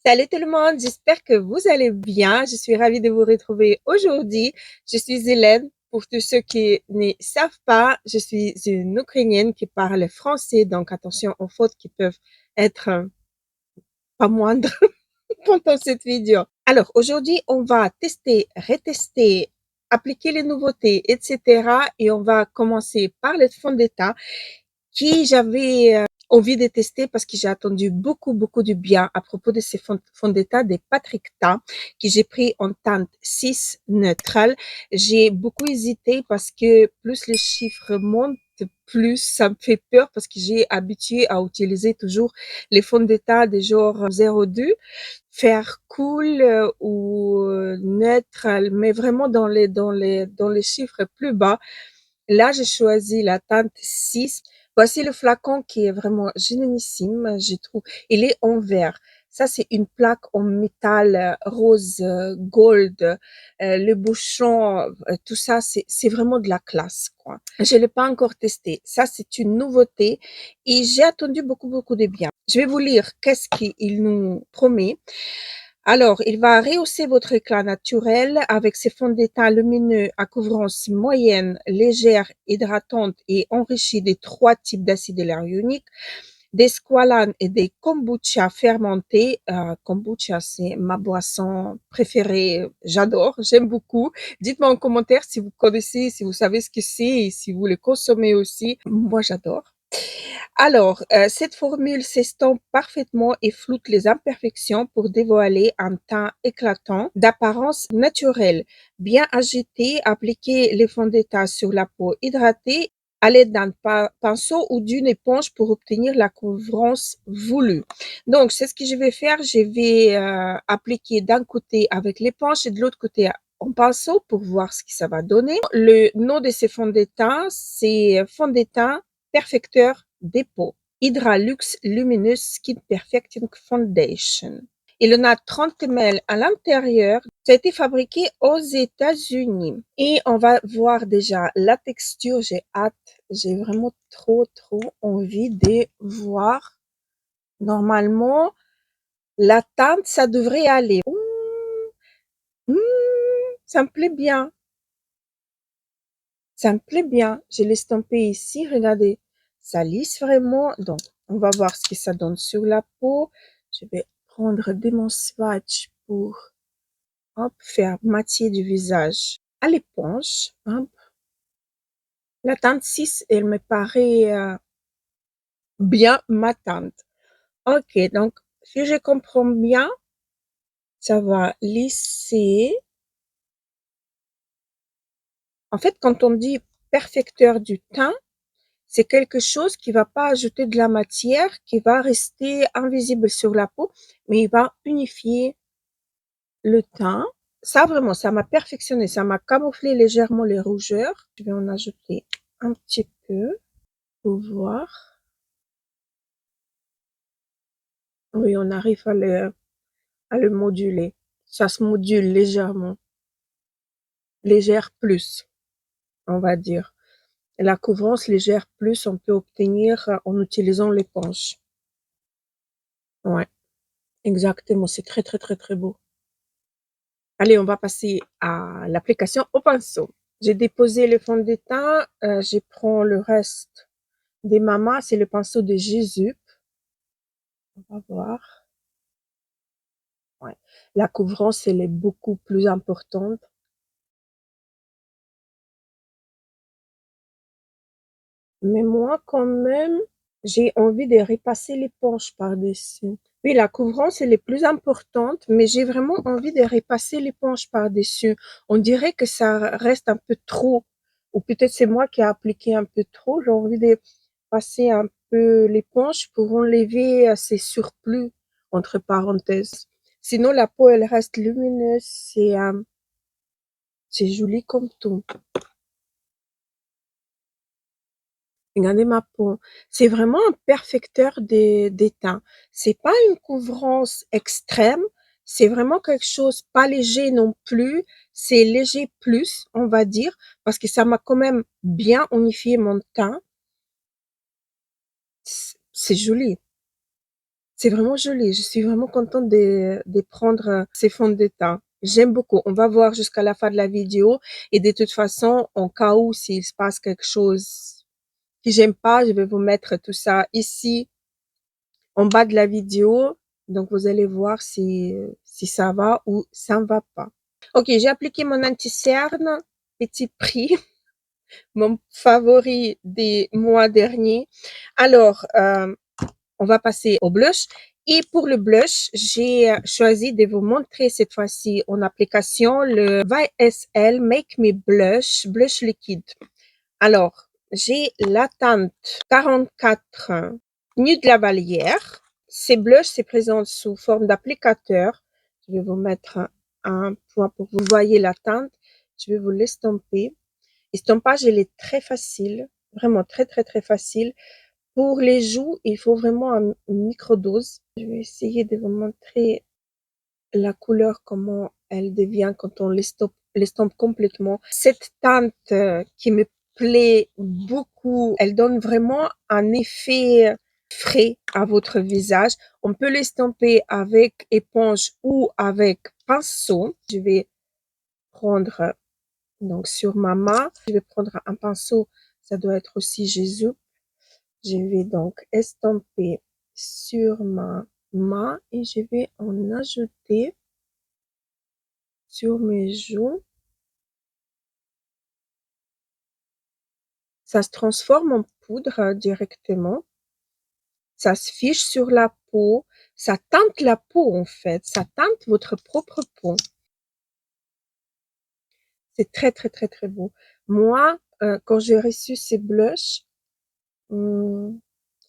Salut tout le monde, j'espère que vous allez bien. Je suis ravie de vous retrouver aujourd'hui. Je suis Hélène. Pour tous ceux qui ne savent pas, je suis une Ukrainienne qui parle français, donc attention aux fautes qui peuvent être pas moindres pendant cette vidéo. Alors aujourd'hui, on va tester, retester, appliquer les nouveautés, etc. Et on va commencer par le fond d'état qui j'avais envie de tester parce que j'ai attendu beaucoup de bien à propos de ces fonds d'état des Patrickta que j'ai pris en teinte 6 neutrale. J'ai beaucoup hésité parce que plus les chiffres montent, plus ça me fait peur parce que j'ai habitué à utiliser toujours les fonds d'état des genre 02, faire cool ou neutre, mais vraiment dans les chiffres plus bas. Là, j'ai choisi la teinte 6. Voici le flacon qui est vraiment génialissime, je trouve. Il est en verre. Ça, c'est une plaque en métal rose, gold. Le bouchon, tout ça, c'est vraiment de la classe, quoi. Je l'ai pas encore testé. Ça, c'est une nouveauté et j'ai attendu beaucoup de bien. Je vais vous lire qu'est-ce qu'il nous promet. Alors, il va rehausser votre éclat naturel avec ses fonds de teint lumineux à couvrance moyenne, légère, hydratante et enrichie des 3 types d'acide hyaluronique, des squalanes et des kombucha fermentés. Kombucha, c'est ma boisson préférée. J'adore, j'aime beaucoup. Dites-moi en commentaire si vous connaissez, si vous savez ce que c'est et si vous le consommez aussi. Moi, j'adore. Alors, cette formule s'estompe parfaitement et floute les imperfections pour dévoiler un teint éclatant d'apparence naturelle. Bien agité, appliquez les fonds de teint sur la peau hydratée à l'aide d'un pinceau ou d'une éponge pour obtenir la couvrance voulue. Donc, c'est ce que je vais faire. Je vais appliquer d'un côté avec l'éponge et de l'autre côté en pinceau pour voir ce que ça va donner. Le nom de ces fonds de teint, c'est fond de teint perfecteur des peaux. Hydralux Luminous Skin Perfecting Foundation. Il en a 30 ml à l'intérieur. Ça a été fabriqué aux États-Unis. Et on va voir déjà la texture. J'ai hâte. J'ai vraiment trop envie de voir. Normalement, la teinte, ça devrait aller. Mmh, ça me plaît bien. Ça me plaît bien. Je l'ai estampé ici. Regardez. Ça lisse vraiment. Donc, on va voir ce que ça donne sur la peau. Je vais prendre mon swatch pour faire matière du visage à l'éponge. Hop. La teinte 6, elle me paraît bien matante. Ok, donc si je comprends bien, ça va lisser. En fait, quand on dit perfecteur du teint, c'est quelque chose qui va pas ajouter de la matière, qui va rester invisible sur la peau, mais il va unifier le teint. Ça vraiment, ça m'a perfectionné, ça m'a camouflé légèrement les rougeurs. Je vais en ajouter un petit peu pour voir. Oui, on arrive à le moduler. Ça se module légèrement. Légère plus, on va dire. La couvrance légère plus, on peut obtenir en utilisant l'éponge. Ouais, exactement. C'est très beau. Allez, on va passer à l'application au pinceau. J'ai déposé le fond de teint. Je prends le reste des mamas. C'est le pinceau de Jésus. On va voir. Ouais. La couvrance, elle est beaucoup plus importante. Mais moi, quand même, j'ai envie de repasser l'éponge par-dessus. Oui, la couvrance, elle est plus importante, mais j'ai vraiment envie de repasser l'éponge par-dessus. On dirait que ça reste un peu trop. Ou peut-être c'est moi qui ai appliqué un peu trop. J'ai envie de passer un peu l'éponge pour enlever ces surplus, entre parenthèses. Sinon, la peau, elle reste lumineuse. C'est joli comme tout. Regardez ma peau. C'est vraiment un perfecteur des teints. C'est pas une couvrance extrême. C'est vraiment quelque chose pas léger non plus. C'est léger plus, on va dire, parce que ça m'a quand même bien unifié mon teint. C'est joli. C'est vraiment joli. Je suis vraiment contente de prendre ces fonds de teint. J'aime beaucoup. On va voir jusqu'à la fin de la vidéo. Et de toute façon, en cas où s'il se passe quelque chose que j'aime pas, je vais vous mettre tout ça ici en bas de la vidéo. Donc, vous allez voir si ça va ou ça ne va pas. Ok, j'ai appliqué mon anti-cerne. Petit prix, mon favori des mois derniers. Alors, on va passer au blush. Et pour le blush, j'ai choisi de vous montrer cette fois-ci en application le YSL Make Me Blush, blush liquide. Alors, j'ai la teinte 44 Nude de la Vallière. Ces blushs se présentent sous forme d'applicateur. Je vais vous mettre un point pour que vous voyez la teinte. Je vais vous l'estomper. L'estampage, il est très facile, vraiment très, très, très facile. Pour les joues, il faut vraiment une microdose. Je vais essayer de vous montrer la couleur, comment elle devient quand on l'estompe complètement. Cette teinte qui me plaît beaucoup, elle donne vraiment un effet frais à votre visage. On peut l'estomper avec éponge ou avec pinceau. Je vais prendre donc sur ma main, je vais prendre un pinceau, ça doit être aussi Jésus. Je vais donc estomper sur ma main et je vais en ajouter sur mes joues. Ça se transforme en poudre directement. Ça se fiche sur la peau. Ça teinte la peau en fait. Ça teinte votre propre peau. C'est très très très très beau. Moi, quand j'ai reçu ces blushs,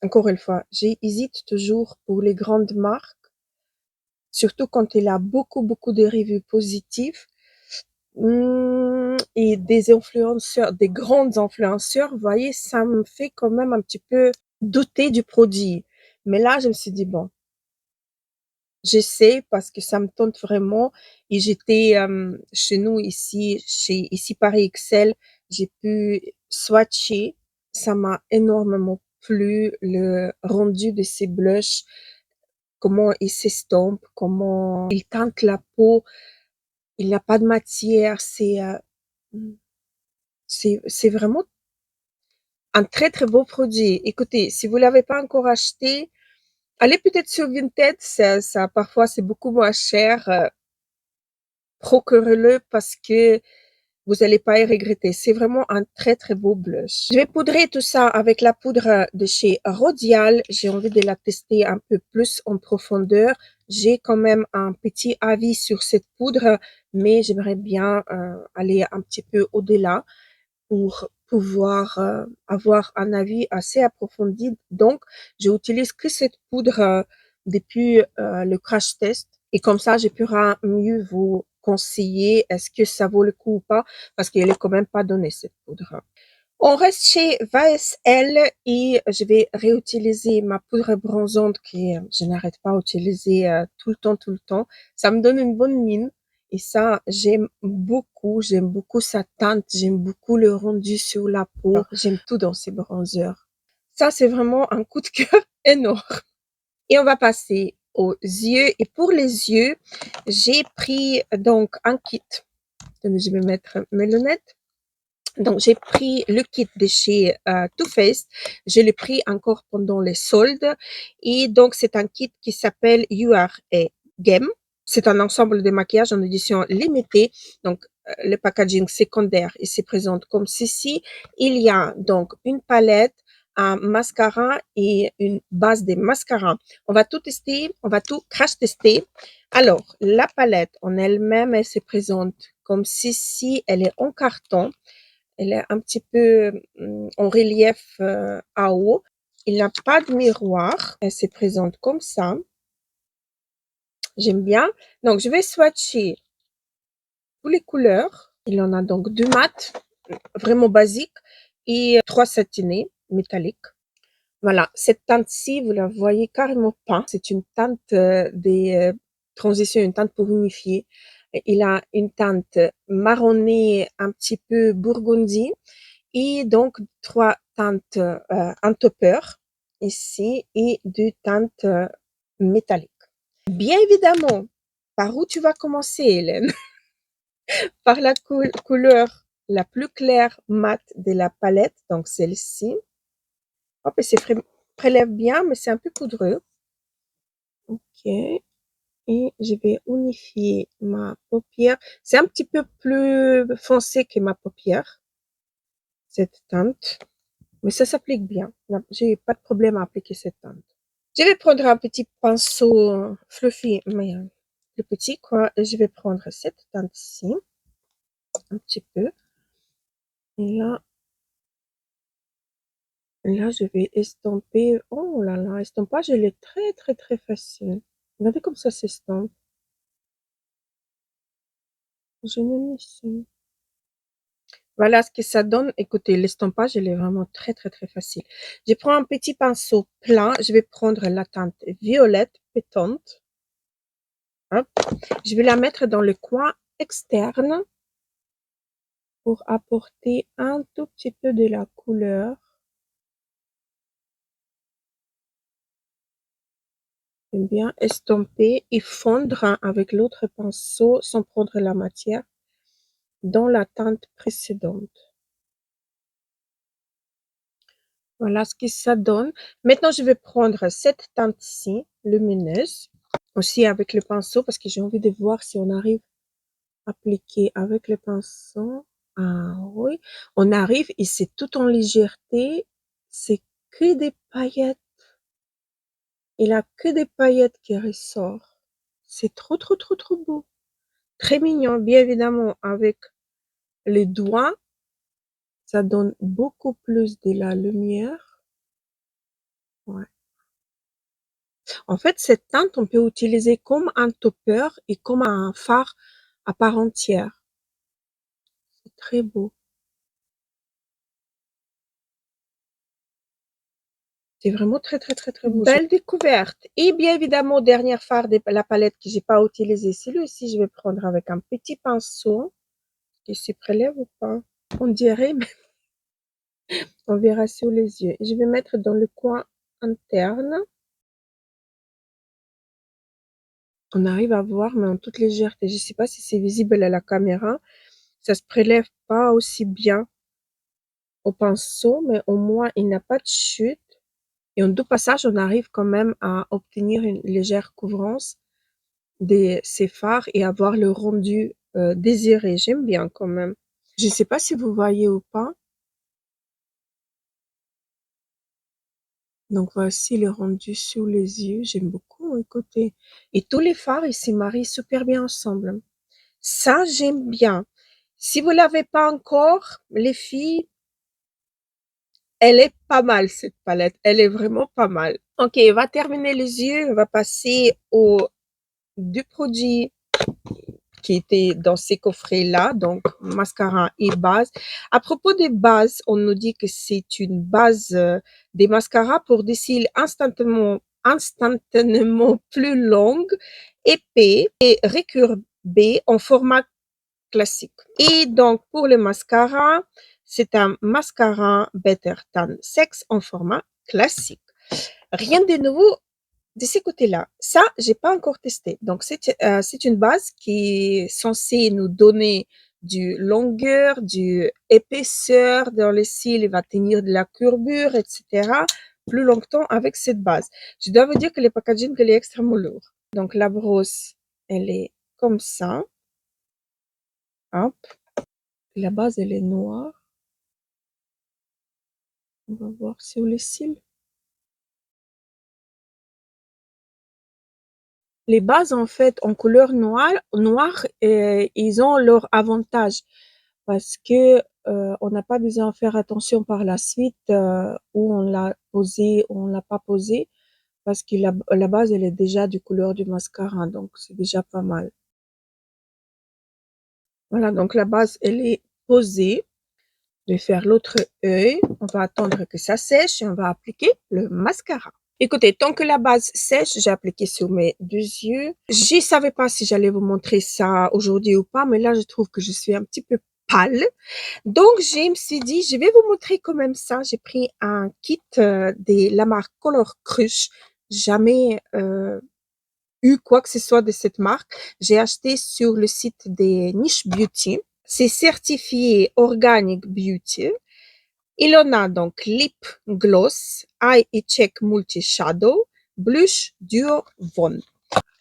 encore une fois, j'hésite toujours pour les grandes marques, surtout quand il a beaucoup beaucoup de reviews positives. Et des influenceurs, des grandes influenceurs, vous voyez, ça me fait quand même un petit peu douter du produit. Mais là, je me suis dit, bon, j'essaie parce que ça me tente vraiment. Et j'étais chez nous ici Paris Excel, j'ai pu swatcher. Ça m'a énormément plu, le rendu de ces blushs, comment ils s'estompent, comment ils teintent la peau. Il n'y a pas de matière, c'est vraiment un très très beau produit. Écoutez, si vous l'avez pas encore acheté, allez peut-être sur Vinted, ça parfois c'est beaucoup moins cher. Procurez-le parce que vous n'allez pas y regretter. C'est vraiment un très très beau blush. Je vais poudrer tout ça avec la poudre de chez Rodial. J'ai envie de la tester un peu plus en profondeur. J'ai quand même un petit avis sur cette poudre, mais j'aimerais bien aller un petit peu au-delà pour pouvoir avoir un avis assez approfondi. Donc, j'utilise que cette poudre depuis le crash test et comme ça, je pourrai mieux vous conseiller est-ce que ça vaut le coup ou pas parce qu'elle est quand même pas donnée cette poudre. On reste chez VSL et je vais réutiliser ma poudre bronzante que je n'arrête pas d'utiliser tout le temps. Ça me donne une bonne mine et ça, j'aime beaucoup sa teinte, j'aime beaucoup le rendu sur la peau, j'aime tout dans ces bronzers. Ça, c'est vraiment un coup de cœur énorme. Et on va passer aux yeux et pour les yeux, j'ai pris donc un kit. Je vais mettre mes lunettes. Donc, j'ai pris le kit de chez Too Faced. Je l'ai pris encore pendant les soldes. Et donc, c'est un kit qui s'appelle You Are a Game. C'est un ensemble de maquillage en édition limitée. Donc, le packaging secondaire, il se présente comme ceci. Il y a donc une palette, un mascara et une base de mascara. On va tout tester, on va tout crash tester. Alors, la palette en elle-même, elle se présente comme ceci. Elle est en carton. Elle est un petit peu en relief à haut. Il n'a pas de miroir. Elle se présente comme ça. J'aime bien. Donc, je vais swatcher toutes les couleurs. Il en a donc deux mat, vraiment basiques, et trois satinés métalliques. Voilà, cette teinte-ci, vous la voyez carrément pas. C'est une teinte des transitions, une teinte pour unifier. Il a une teinte marronnée, un petit peu burgundy. Et donc, trois teintes, un topper ici et deux teintes métallique. Bien évidemment, par où tu vas commencer, Hélène? Par la couleur la plus claire mat de la palette, donc celle-ci. Hop, et c'est prélève bien, mais c'est un peu poudreux. Ok. Et je vais unifier ma paupière. C'est un petit peu plus foncé que ma paupière, cette teinte. Mais ça s'applique bien. J'ai pas de problème à appliquer cette teinte. Je vais prendre un petit pinceau fluffy, mais plus petit, quoi. Et je vais prendre cette teinte-ci, un petit peu. Et là, je vais estomper. Oh là là, estompage, il est très, très, très facile. Regardez comme ça s'estompe. Je ne ici. Voilà ce que ça donne. Écoutez, l'estompage, il est vraiment très, très, très facile. Je prends un petit pinceau plein. Je vais prendre la teinte violette pétante. Hop. Je vais la mettre dans le coin externe pour apporter un tout petit peu de la couleur. J'aime bien estomper et fondre avec l'autre pinceau sans prendre la matière dans la teinte précédente. Voilà ce que ça donne. Maintenant, je vais prendre cette teinte-ci, lumineuse, aussi avec le pinceau, parce que j'ai envie de voir si on arrive à appliquer avec le pinceau. Ah oui, on arrive et c'est tout en légèreté. C'est que des paillettes. Il a que des paillettes qui ressortent. C'est trop, trop, trop, trop beau. Très mignon, bien évidemment, avec les doigts, ça donne beaucoup plus de la lumière. Ouais. En fait, cette teinte, on peut utiliser comme un topper et comme un fard à part entière. C'est très beau. C'est vraiment très, très, très, très beau. Belle découverte. Et bien évidemment, dernière fard de la palette que j'ai pas utilisé. Celui-ci, je vais prendre avec un petit pinceau qui se prélève ou pas. On dirait, mais on verra sur les yeux. Je vais mettre dans le coin interne. On arrive à voir, mais en toute légèreté. Je sais pas si c'est visible à la caméra. Ça se prélève pas aussi bien au pinceau, mais au moins il n'a pas de chute. Et en deux passages, on arrive quand même à obtenir une légère couvrance de ces fards et avoir le rendu désiré. J'aime bien quand même. Je sais pas si vous voyez ou pas. Donc voici le rendu sous les yeux. J'aime beaucoup, écoutez. Et tous les fards, ils se marient super bien ensemble. Ça, j'aime bien. Si vous l'avez pas encore, les filles, elle est pas mal cette palette. Elle est vraiment pas mal. Ok, on va terminer les yeux. On va passer au du produit qui était dans ces coffrets-là, donc mascara et base. À propos des bases, on nous dit que c'est une base des mascaras pour des cils instantanément plus longues, épais et récurbés en format classique. Et donc, pour le mascara, c'est un mascara Better Than Sex en format classique. Rien de nouveau de ce côté-là. Ça, j'ai pas encore testé. Donc, c'est une base qui est censée nous donner du longueur, du épaisseur dans les cils, il va tenir de la courbure, etc. plus longtemps avec cette base. Je dois vous dire que le packaging, il est extrêmement lourd. Donc, la brosse, elle est comme ça. Hop. La base, elle est noire. On va voir sur les cils. Les bases, en fait, en couleur noire, ils ont leur avantage parce que on n'a pas besoin de faire attention par la suite où on l'a posé ou on l'a pas posé parce que la base, elle est déjà du couleur du mascara, donc c'est déjà pas mal. Voilà, donc la base, elle est posée. Je vais faire l'autre œil. On va attendre que ça sèche et on va appliquer le mascara. Écoutez, tant que la base sèche, j'ai appliqué sur mes deux yeux. Je savais pas si j'allais vous montrer ça aujourd'hui ou pas, mais là, je trouve que je suis un petit peu pâle. Donc, je me suis dit, je vais vous montrer quand même ça. J'ai pris un kit de la marque Color Crush jamais eu quoi que ce soit de cette marque. J'ai acheté sur le site des Niche Beauty. C'est certifié Organic Beauty. Il en a donc Lip Gloss, Eye et Check Multi Shadow, Blush Duo Von.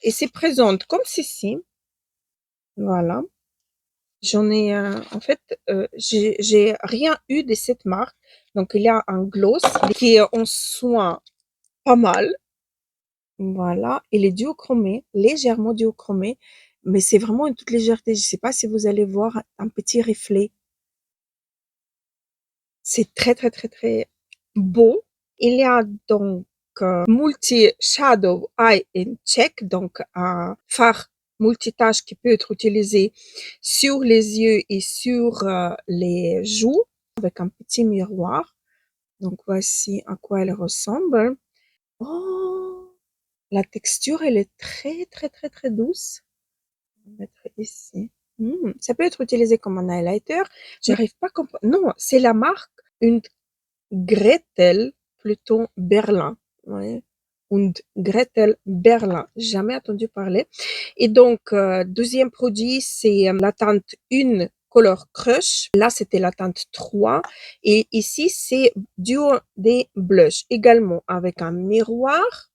Et c'est présente comme ceci. Voilà. J'en ai, en fait, j'ai rien eu de cette marque. Donc, il y a un gloss qui est en soin pas mal. Voilà. Il est duochromé, légèrement duochromé, mais c'est vraiment une toute légèreté. Je sais pas si vous allez voir un petit reflet. C'est très, très, très, très beau. Il y a donc multi shadow eye and check, donc un fard multitâche qui peut être utilisé sur les yeux et sur les joues avec un petit miroir. Donc voici à quoi elle ressemble. Oh, la texture, elle est très, très, très, très douce. On va mettre ici. Ça peut être utilisé comme un highlighter. J'arrive pas à comprendre. Non, c'est la marque, une Gretel, plutôt Berlin. Ouais. Und Gretel Berlin. Jamais entendu parler. Et donc, deuxième produit, c'est la teinte 1 Color Crush. Là, c'était la teinte 3. Et ici, c'est Duo des Blush. Également avec un miroir.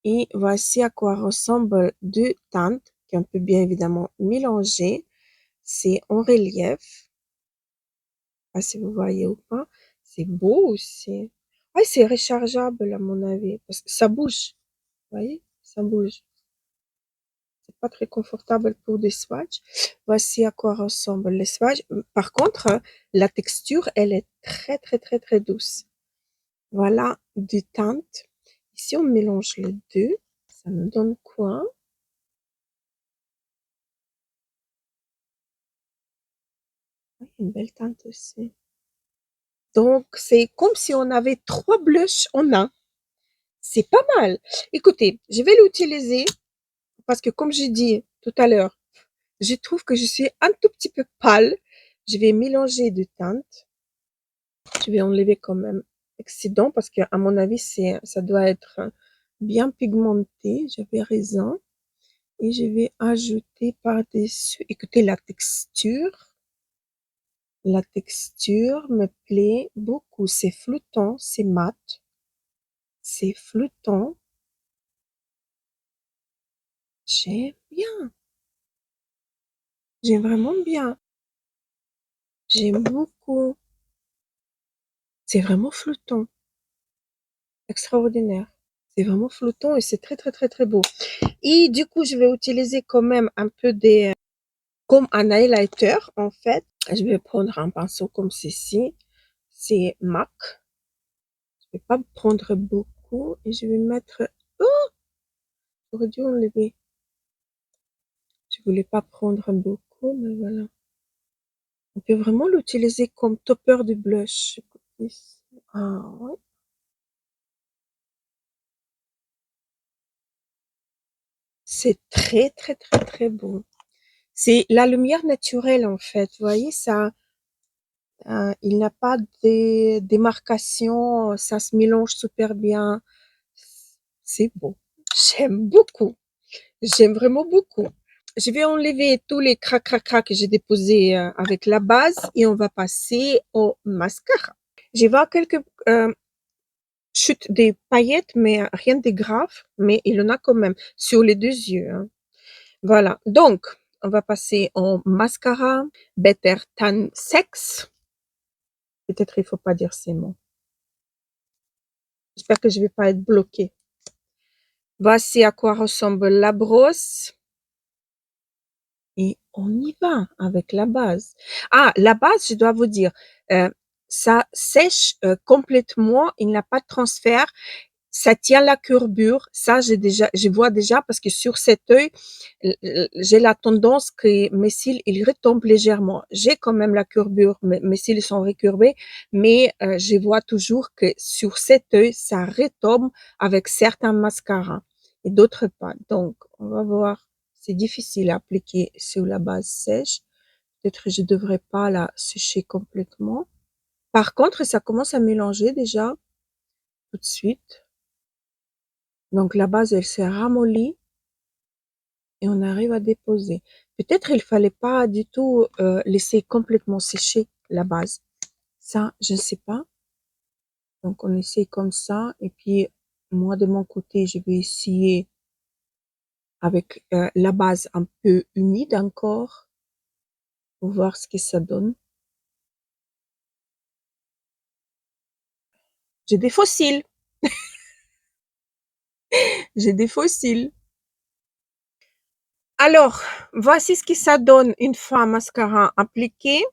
Et voici à quoi ressemblent deux teintes qu'on peut bien évidemment mélanger. C'est en relief. Je sais pas si vous voyez ou pas. C'est beau aussi. Ouais, c'est rechargeable à mon avis. Parce que ça bouge. Vous voyez? Ça bouge. C'est pas très confortable pour des swatchs. Voici à quoi ressemblent les swatchs. Par contre, la texture, elle est très, très, très, très douce. Voilà du teinte. Ici, on mélange les deux. Ça nous donne quoi? Ouais, une belle teinte aussi. Donc, c'est comme si on avait trois blushs en un. C'est pas mal. Écoutez, je vais l'utiliser parce que comme j'ai dit tout à l'heure, je trouve que je suis un tout petit peu pâle. Je vais mélanger deux teintes. Je vais enlever quand même l'excédent parce qu'à mon avis, ça doit être bien pigmenté. J'avais raison. Et je vais ajouter par-dessus. Écoutez, la texture. La texture me plaît beaucoup. C'est flottant, c'est mat. C'est flottant. J'aime bien. J'aime vraiment bien. J'aime beaucoup. C'est vraiment flottant. Extraordinaire. C'est vraiment flottant et c'est très, très, très, très beau. Et du coup, je vais utiliser quand même un peu comme un highlighter, en fait. Je vais prendre un pinceau comme ceci. C'est MAC. Je vais pas prendre beaucoup et je vais mettre, oh, j'aurais dû enlever. Je voulais pas prendre beaucoup, mais voilà. On peut vraiment l'utiliser comme topper de blush. Ah, ouais. C'est très, très, très, très beau. C'est la lumière naturelle, en fait. Vous voyez, ça, il n'a pas de démarcation, ça se mélange super bien. C'est beau. J'aime beaucoup. J'aime vraiment beaucoup. Je vais enlever tous les crac que j'ai déposés avec la base et on va passer au mascara. Je vois quelques chutes des paillettes, mais rien de grave, mais il en a quand même sur les deux yeux, hein. Voilà. Donc, on va passer au mascara Better Tan Sex. Peut-être il faut pas dire ces mots. J'espère que je vais pas être bloquée. Voici à quoi ressemble la brosse. Et on y va avec la base. Ah, la base, je dois vous dire, ça sèche complètement, il n'y a pas de transfert, ça tient la courbure. Ça, je vois déjà parce que sur cet œil, j'ai la tendance que mes cils, ils retombent légèrement. J'ai quand même la courbure, mes cils sont recourbés, mais je vois toujours que sur cet œil, ça retombe avec certains mascaras et d'autres pas. Donc, on va voir. C'est difficile à appliquer sur la base sèche. Peut-être que je devrais pas la sécher complètement. Par contre, ça commence à mélanger déjà tout de suite. Donc la base, elle s'est ramollie et on arrive à déposer. Peut-être il fallait pas du tout laisser complètement sécher la base. Ça, je ne sais pas. Donc on essaie comme ça et puis moi de mon côté, je vais essayer avec la base un peu humide encore pour voir ce que ça donne. J'ai des fossiles, j'ai des fossiles. Alors, voici ce que ça donne une fois un mascara appliqué.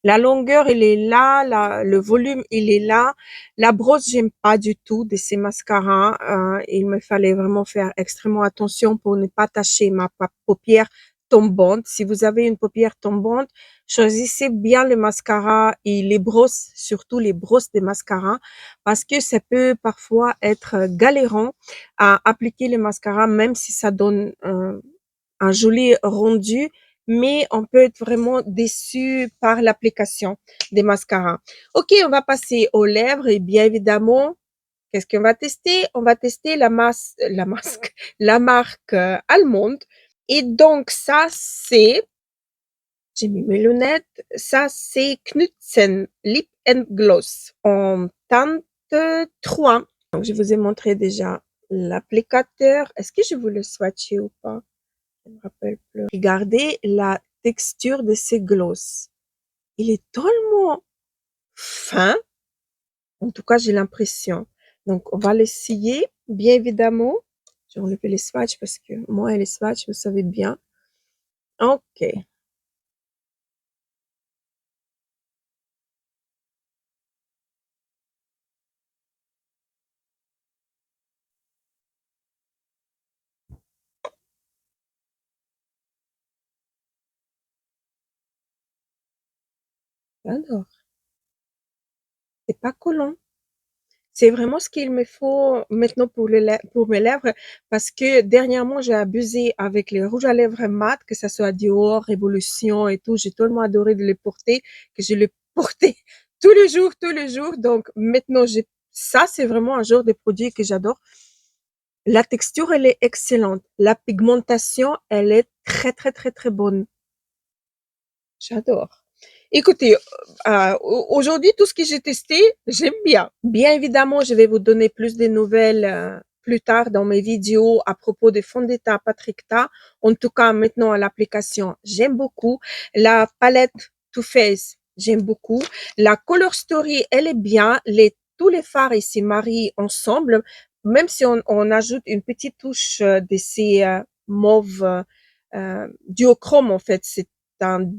La longueur, elle est là, le volume, il est là. La brosse, j'aime pas du tout de ces mascaras. Il me fallait vraiment faire extrêmement attention pour ne pas tacher ma paupière tombante. Si vous avez une paupière tombante, choisissez bien le mascara et les brosses, surtout les brosses des mascaras, parce que ça peut parfois être galérant à appliquer le mascara, même si ça donne un joli rendu, mais on peut être vraiment déçu par l'application des mascaras. Ok, on va passer aux lèvres et bien évidemment, qu'est-ce qu'on va tester? On va tester la marque allemande. Et donc ça c'est, j'ai mis mes lunettes, ça c'est Knudsen Lip and Gloss en teinte 3. Donc je vous ai montré déjà l'applicateur. Est-ce que je vous le swatcher ou pas? Je me rappelle plus. Regardez la texture de ces glosses. Il est tellement fin. En tout cas, j'ai l'impression. Donc, on va l'essayer, bien évidemment. J'ai enlevé les swatchs parce que moi et les swatchs, vous savez bien. Ok. J'adore. C'est pas collant. C'est vraiment ce qu'il me faut maintenant pour mes lèvres parce que dernièrement, j'ai abusé avec les rouges à lèvres mat, que ça soit Dior, Révolution et tout. J'ai tellement adoré de les porter que je les portais tous les jours, tous les jours. Donc maintenant, ça, c'est vraiment un genre de produit que j'adore. La texture, elle est excellente. La pigmentation, elle est très, très, très, très bonne. J'adore. Écoutez, aujourd'hui, tout ce que j'ai testé, j'aime bien. Bien évidemment, je vais vous donner plus de nouvelles plus tard dans mes vidéos à propos des fonds de teint Patrick Ta. En tout cas, maintenant, à l'application, j'aime beaucoup. La palette Too Faced, j'aime beaucoup. La Color Story, elle est bien. Tous les fards ici marient ensemble, même si on ajoute une petite touche de ces mauves duochrome, en fait. C'est un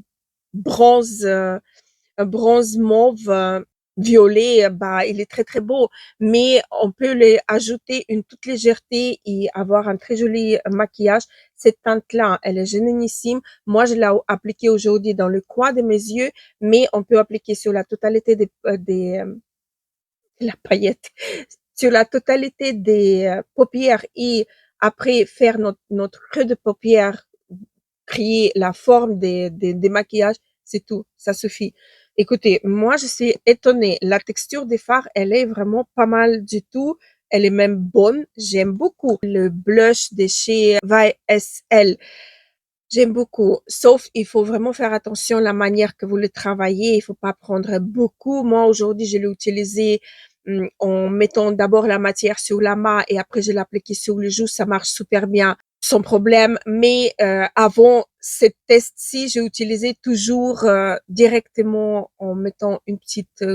bronze, un bronze mauve violet, bah, il est très très beau, mais on peut les ajouter une toute légèreté et avoir un très joli maquillage. Cette teinte-là, elle est génialissime. Moi, je l'ai appliquée aujourd'hui dans le coin de mes yeux, mais on peut appliquer sur la totalité la paillette, sur la totalité des paupières et après faire notre creux de paupières, créer la forme des maquillages, c'est tout, ça suffit. Écoutez, moi je suis étonnée, la texture des fards, elle est vraiment pas mal du tout, elle est même bonne, j'aime beaucoup le blush de chez YSL. J'aime beaucoup, sauf il faut vraiment faire attention à la manière que vous le travaillez. Il faut pas prendre beaucoup. Moi, aujourd'hui, je l'ai utilisé en mettant d'abord la matière sur la main et après je l'ai appliqué sur le joue. Ça marche super bien, sans problème. Mais avant cette test-ci, j'ai utilisé toujours directement en mettant une petite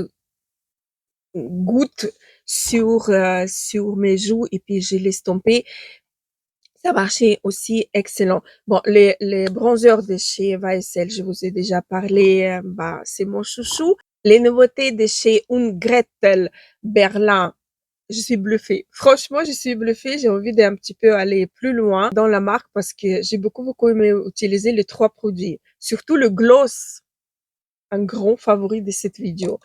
goutte sur mes joues et puis je l'ai estompé. Ça marchait aussi excellent. Bon, les bronzers de chez YSL, je vous ai déjà parlé, bah, c'est mon chouchou. Les nouveautés de chez Ungrettel Berlin, je suis bluffée. Franchement, je suis bluffée. J'ai envie d'un petit peu aller plus loin dans la marque parce que j'ai beaucoup, beaucoup aimé utiliser les trois produits. Surtout le gloss, un grand favori de cette vidéo.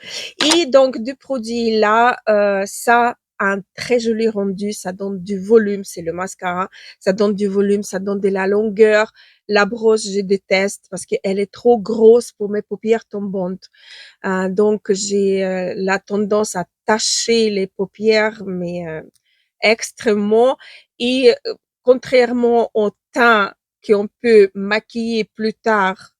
Et donc, du produit là, ça un très joli rendu, ça donne du volume, c'est le mascara, ça donne du volume, ça donne de la longueur. La brosse, je déteste parce qu'elle est trop grosse pour mes paupières tombantes. Donc, j'ai la tendance à tacher les paupières, mais extrêmement. Et contrairement au teint qu'on peut maquiller plus tard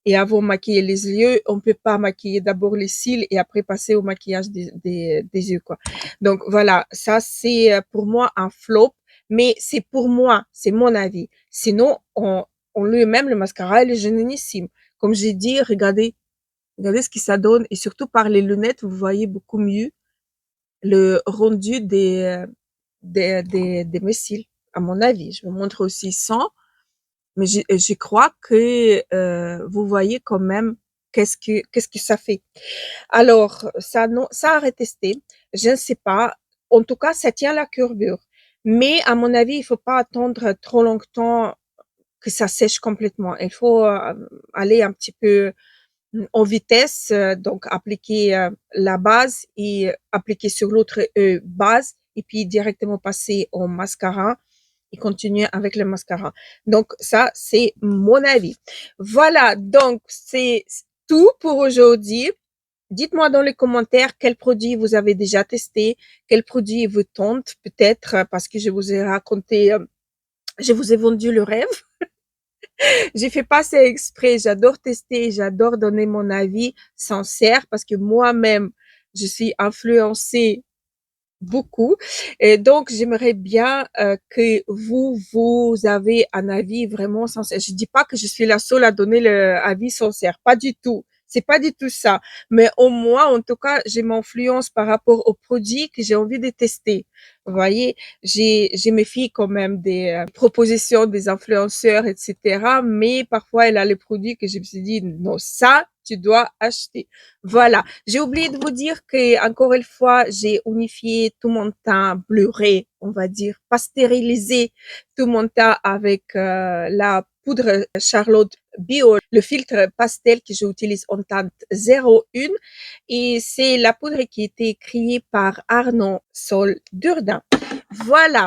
et avant maquiller les yeux, on peut pas maquiller d'abord les cils et après passer au maquillage des yeux, quoi. Donc voilà, ça c'est pour moi un flop, mais c'est pour moi, c'est mon avis. Sinon, on lui-même, le mascara, il est génialissime. Comme j'ai dit, regardez ce que ça donne et surtout par les lunettes, vous voyez beaucoup mieux le rendu des mes cils, à mon avis. Je vous montre aussi sans, mais je crois que vous voyez quand même qu'est-ce que ça fait. Alors, ça, non, ça à retester. Je ne sais pas. En tout cas, ça tient la courbure. Mais à mon avis, il faut pas attendre trop longtemps que ça sèche complètement. Il faut aller un petit peu en vitesse, donc appliquer la base et appliquer sur l'autre base et puis directement passer au mascara et continuer avec le mascara. Donc ça, c'est mon avis. Voilà, donc c'est tout pour aujourd'hui. Dites-moi dans les commentaires quel produit vous avez déjà testé, quel produit vous tente peut-être parce que je vous ai raconté, je vous ai vendu le rêve. J'ai fait pas ça exprès. J'adore tester, j'adore donner mon avis sincère parce que moi-même, je suis influencée beaucoup. Et donc, j'aimerais bien que vous avez un avis vraiment sincère. Je dis pas que je suis la seule à donner le avis sincère, pas du tout. C'est pas du tout ça. Mais au moins, en tout cas, j'ai mon influence par rapport aux produits que j'ai envie de tester. Vous voyez, j'ai mes filles quand même des propositions des influenceurs, etc. Mais parfois, elle a les produits que je me suis dit, non, ça, tu dois acheter. Voilà. J'ai oublié de vous dire que, encore une fois, j'ai unifié tout mon teint bluré, on va dire, pas stérilisé tout mon teint avec la poudre Charlotte Bio, le filtre pastel que j'utilise en teinte 01 et c'est la poudre qui a été créée par Arnaud Sol Durden. Voilà.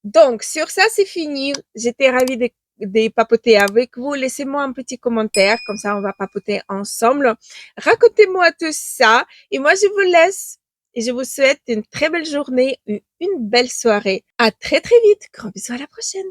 Donc, sur ça, c'est fini. J'étais ravie de papoter avec vous. Laissez-moi un petit commentaire, comme ça on va papoter ensemble. Racontez-moi tout ça et moi je vous laisse et je vous souhaite une très belle journée, une belle soirée. À très très vite. Gros bisous, à la prochaine.